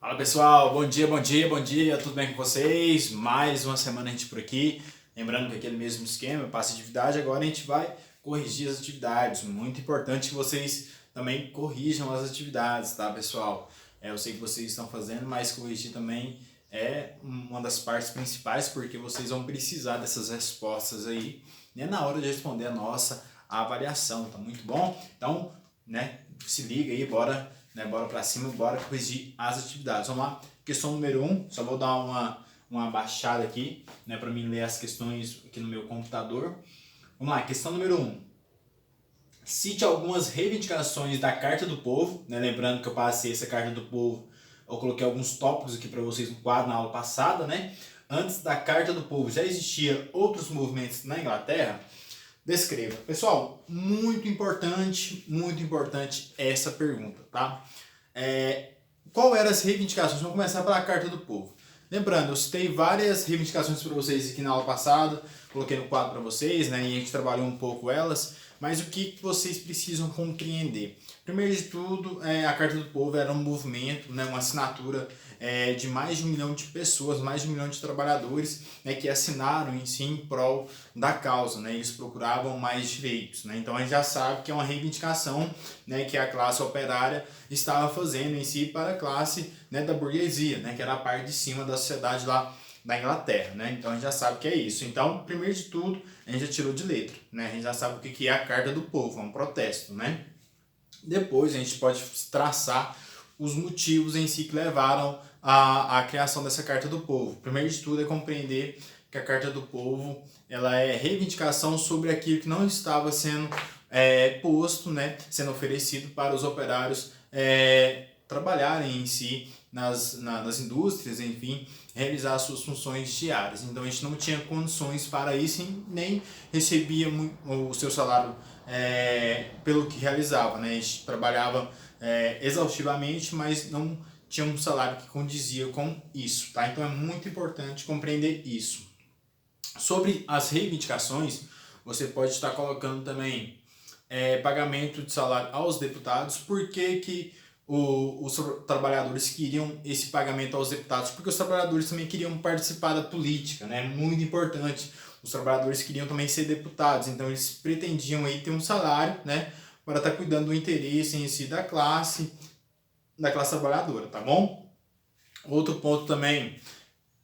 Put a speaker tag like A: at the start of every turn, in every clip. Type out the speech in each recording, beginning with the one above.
A: Fala pessoal, bom dia, bom dia, bom dia, tudo bem com vocês? Mais uma semana a gente por aqui, lembrando que aquele mesmo esquema, passe atividade, agora a gente vai corrigir as atividades, muito importante que vocês também corrijam as atividades, tá pessoal? Eu sei que vocês estão fazendo, mas corrigir também é uma das partes principais, porque vocês vão precisar dessas respostas aí, né, na hora de responder a nossa avaliação, tá muito bom? Então, né, se liga aí, bora pra cima, bora corrigir as atividades. Vamos lá, questão número 1, só vou dar uma baixada aqui, né, para mim ler as questões aqui no meu computador. Vamos lá, questão número 1. Cite algumas reivindicações da Carta do Povo, né, lembrando que eu passei essa Carta do Povo, eu coloquei alguns tópicos aqui para vocês no quadro na aula passada, né? Antes da Carta do Povo já existia outros movimentos na Inglaterra? Descreva. Pessoal, muito importante essa pergunta, tá? Qual eram as reivindicações? Vamos começar pela Carta do Povo. Lembrando, eu citei várias reivindicações para vocês aqui na aula passada, coloquei no quadro para vocês, né? E a gente trabalhou um pouco elas, mas o que vocês precisam compreender? Primeiro de tudo, a Carta do Povo era um movimento, né, uma assinatura de mais de 1 milhão de pessoas, mais de 1 milhão de trabalhadores, né, que assinaram em si em prol da causa, né, eles procuravam mais direitos, né, então a gente já sabe que é uma reivindicação, né, que a classe operária estava fazendo em si para a classe, né, da burguesia, né, que era a parte de cima da sociedade lá da Inglaterra, né? Então a gente já sabe que é isso. Então, primeiro de tudo, a gente já tirou de letra, né? A gente já sabe o que é a Carta do Povo, é um protesto, né? Depois a gente pode traçar os motivos em si que levaram à criação dessa Carta do Povo. Primeiro de tudo é compreender que a Carta do Povo ela é reivindicação sobre aquilo que não estava sendo posto, né? Sendo oferecido para os operários trabalharem em si nas indústrias, enfim, realizar suas funções diárias. Então a gente não tinha condições para isso e nem recebia o seu salário pelo que realizava, né? A gente trabalhava exaustivamente, mas não tinha um salário que condizia com isso, tá? Então é muito importante compreender isso. Sobre as reivindicações, você pode estar colocando também pagamento de salário aos deputados. Por que os trabalhadores queriam esse pagamento aos deputados? Porque os trabalhadores também queriam participar da política, né? Muito importante. Os trabalhadores queriam também ser deputados, então eles pretendiam aí ter um salário, né, para estar cuidando do interesse em si da classe trabalhadora, tá bom? Outro ponto também,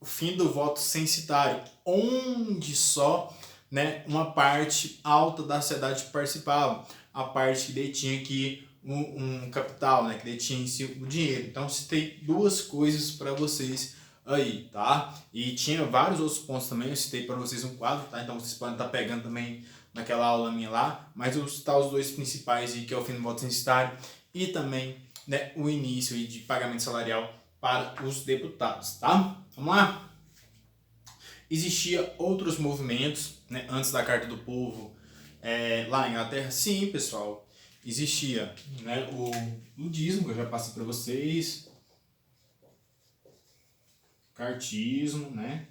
A: o fim do voto censitário, onde só, né, uma parte alta da sociedade participava, a parte que detinha aqui um capital, né, que detinha em si o dinheiro. Então citei duas coisas para vocês aí, tá? E tinha vários outros pontos também, eu citei para vocês um quadro, tá? Então vocês podem estar pegando também naquela aula minha lá, mas eu vou citar os dois principais aí, que é o fim do voto censitário e também, né, o início aí de pagamento salarial para os deputados, tá? Vamos lá? Existia outros movimentos, né, antes da Carta do Povo lá na Inglaterra? Sim, pessoal, existia, né, o ludismo, que eu já passei para vocês, cartismo, né,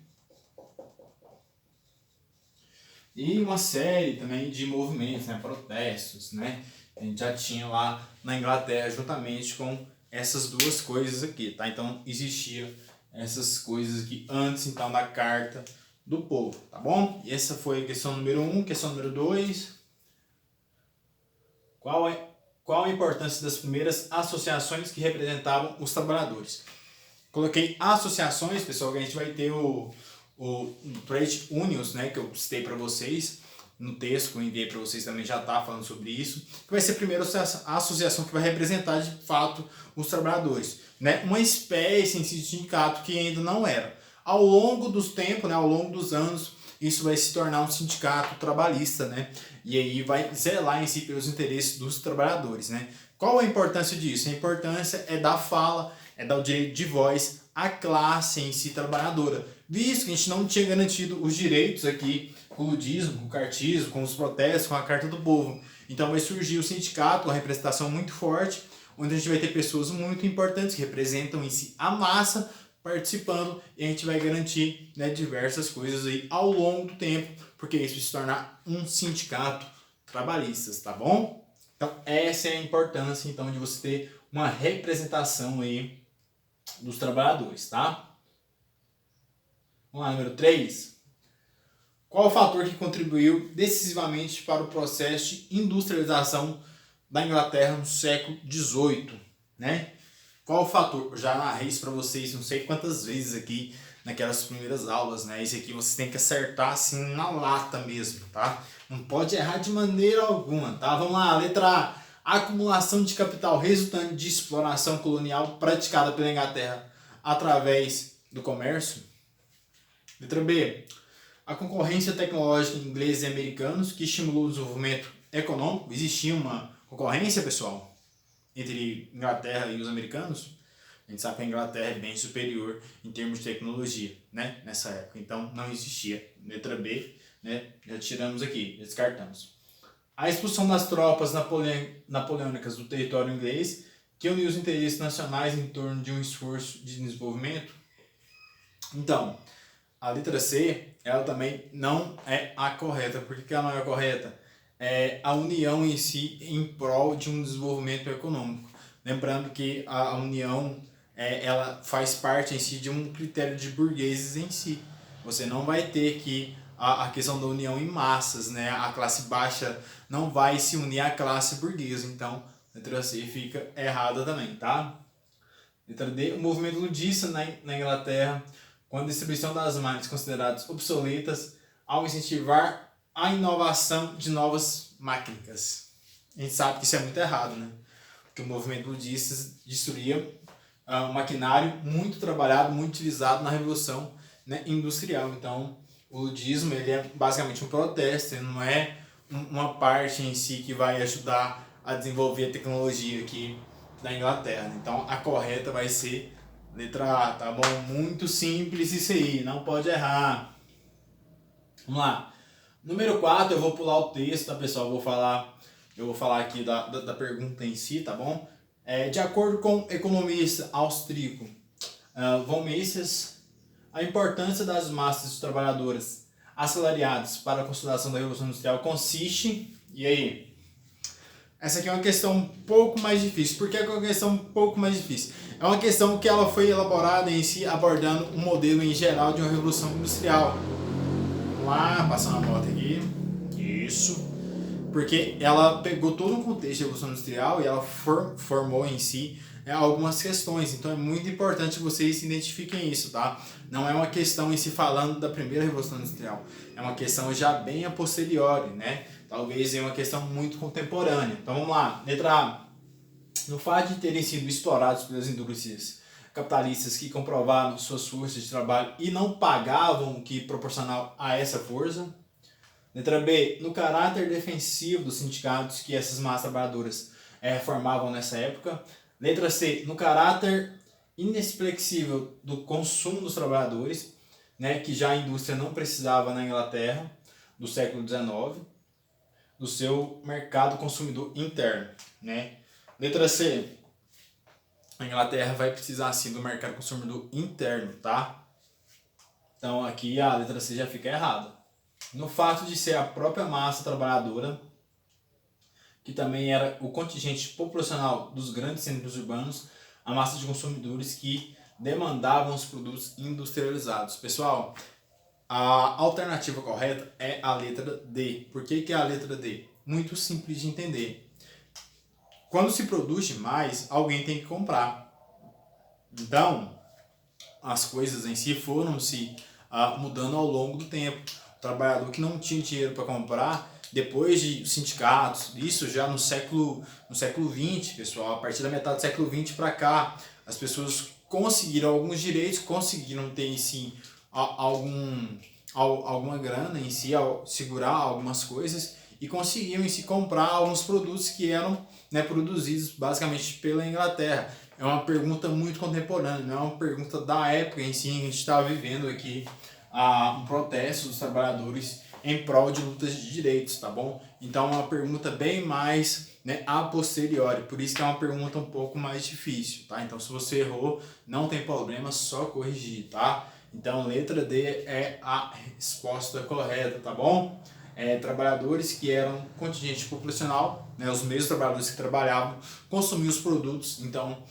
A: e uma série também de movimentos, né, protestos, né, a gente já tinha lá na Inglaterra juntamente com essas duas coisas aqui, tá? Então existia essas coisas aqui antes então da Carta do Povo, tá bom? E essa foi a questão número 1, questão número 2. Qual a importância das primeiras associações que representavam os trabalhadores? Coloquei associações, pessoal, que a gente vai ter o Trade Unions, né, que eu citei para vocês no texto que eu enviei para vocês, também já está falando sobre isso, que vai ser a primeira associação que vai representar de fato os trabalhadores, né? Uma espécie em si de sindicato que ainda não era. Ao longo dos tempos, né, ao longo dos anos, isso vai se tornar um sindicato trabalhista, né? E aí vai zelar em si pelos interesses dos trabalhadores, né? Qual a importância disso? A importância é dar fala, é dar o direito de voz à classe em si trabalhadora, visto que a gente não tinha garantido os direitos aqui com o ludismo, com o cartismo, com os protestos, com a Carta do Povo. Então vai surgir o sindicato, uma representação muito forte, onde a gente vai ter pessoas muito importantes que representam em si a massa participando, e a gente vai garantir, né, diversas coisas aí ao longo do tempo, porque isso vai se tornar um sindicato trabalhista, tá bom? Então essa é a importância então de você ter uma representação aí dos trabalhadores, tá? Vamos lá, número 3. Qual o fator que contribuiu decisivamente para o processo de industrialização da Inglaterra no século XVIII, né? Qual o fator? Eu já narrei isso para vocês não sei quantas vezes aqui naquelas primeiras aulas, né? Esse aqui vocês têm que acertar assim na lata mesmo, tá? Não pode errar de maneira alguma, tá? Vamos lá, letra A. Acumulação de capital resultante de exploração colonial praticada pela Inglaterra através do comércio. Letra B. A concorrência tecnológica de ingleses e americanos que estimulou o desenvolvimento econômico. Existia uma concorrência, pessoal, entre Inglaterra e os americanos. A gente sabe que a Inglaterra é bem superior em termos de tecnologia, né? Nessa época. Então não existia. Letra B, né? Já tiramos aqui, já descartamos. A expulsão das tropas napoleônicas do território inglês que uniu os interesses nacionais em torno de um esforço de desenvolvimento. Então, a letra C, ela também não é a correta. Por que ela não é a correta? É a união em si em prol de um desenvolvimento econômico. Lembrando que a união ela faz parte em si de um critério de burgueses em si. Você não vai ter que a questão da união em massas, né? A classe baixa não vai se unir à classe burguesa. Então, a letra C fica errada também, tá? Letra D, o movimento ludista na Inglaterra, com a distribuição das máquinas consideradas obsoletas, ao incentivar a inovação de novas máquinas. A gente sabe que isso é muito errado, né? Porque o movimento ludista destruía um maquinário muito trabalhado, muito utilizado na Revolução, né, industrial. Então, o ludismo ele é basicamente um protesto, ele não é uma parte em si que vai ajudar a desenvolver a tecnologia aqui da Inglaterra. Então, a correta vai ser letra A, tá bom? Muito simples isso aí, não pode errar. Vamos lá. Número 4, eu vou pular o texto, tá, pessoal? Eu vou falar aqui da pergunta em si, tá bom? De acordo com o economista austríaco von Mises, a importância das massas trabalhadoras assalariadas para a consolidação da Revolução Industrial consiste... E aí? Essa aqui é uma questão um pouco mais difícil. Por que é uma questão um pouco mais difícil? É uma questão que ela foi elaborada em si abordando um modelo em geral de uma Revolução Industrial. Vamos lá, passar uma moto aqui. Isso. Porque ela pegou todo um contexto de Revolução Industrial e ela formou em si algumas questões. Então é muito importante que vocês identifiquem isso, tá? Não é uma questão em si falando da primeira Revolução Industrial. É uma questão já bem a posteriori, né? Talvez é uma questão muito contemporânea. Então vamos lá. Letra A. No fato de terem sido explorados pelas indústrias capitalistas que comprovaram suas forças de trabalho e não pagavam o que proporcional a essa força. Letra B. No caráter defensivo dos sindicatos que essas massas trabalhadoras formavam nessa época. Letra C. No caráter inexflexível do consumo dos trabalhadores, né, que já a indústria não precisava na Inglaterra do século XIX, do seu mercado consumidor interno, né? Letra C. A Inglaterra vai precisar sim do mercado consumidor interno, tá? Então aqui a letra C já fica errada. No fato de ser a própria massa trabalhadora, que também era o contingente populacional dos grandes centros urbanos, a massa de consumidores que demandavam os produtos industrializados. Pessoal, a alternativa correta é a letra D. Por que é a letra D? Muito simples de entender. Quando se produz demais, alguém tem que comprar. Então, as coisas em si foram se mudando ao longo do tempo. O trabalhador que não tinha dinheiro para comprar, depois de sindicatos, isso já no século XX, pessoal, a partir da metade do século XX para cá, as pessoas conseguiram alguns direitos, conseguiram ter em si alguma grana em si, segurar algumas coisas e conseguiam em si comprar alguns produtos que eram, né, produzidos basicamente pela Inglaterra. É uma pergunta muito contemporânea, não é uma pergunta da época em si, a gente está vivendo aqui um protesto dos trabalhadores em prol de lutas de direitos, tá bom? Então é uma pergunta bem mais, né, a posteriori, por isso que é uma pergunta um pouco mais difícil, tá? Então se você errou, não tem problema, só corrigir, tá? Então letra D é a resposta correta, tá bom? trabalhadores que eram contingente populacional, né, os mesmos trabalhadores que trabalhavam, consumiam os produtos então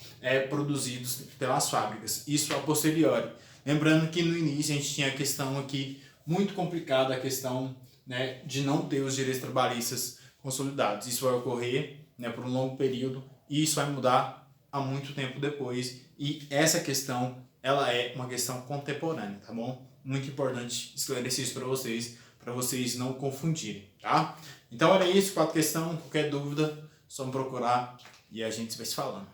A: produzidos pelas fábricas. Isso a posteriori. Lembrando que no início a gente tinha a questão aqui muito complicada, a questão, né, de não ter os direitos trabalhistas consolidados. Isso vai ocorrer, né, por um longo período e isso vai mudar há muito tempo depois. E essa questão, ela é uma questão contemporânea, tá bom? Muito importante esclarecer isso para vocês não confundirem, tá? Então era isso, 4 questões, qualquer dúvida, só me procurar e a gente vai se falando.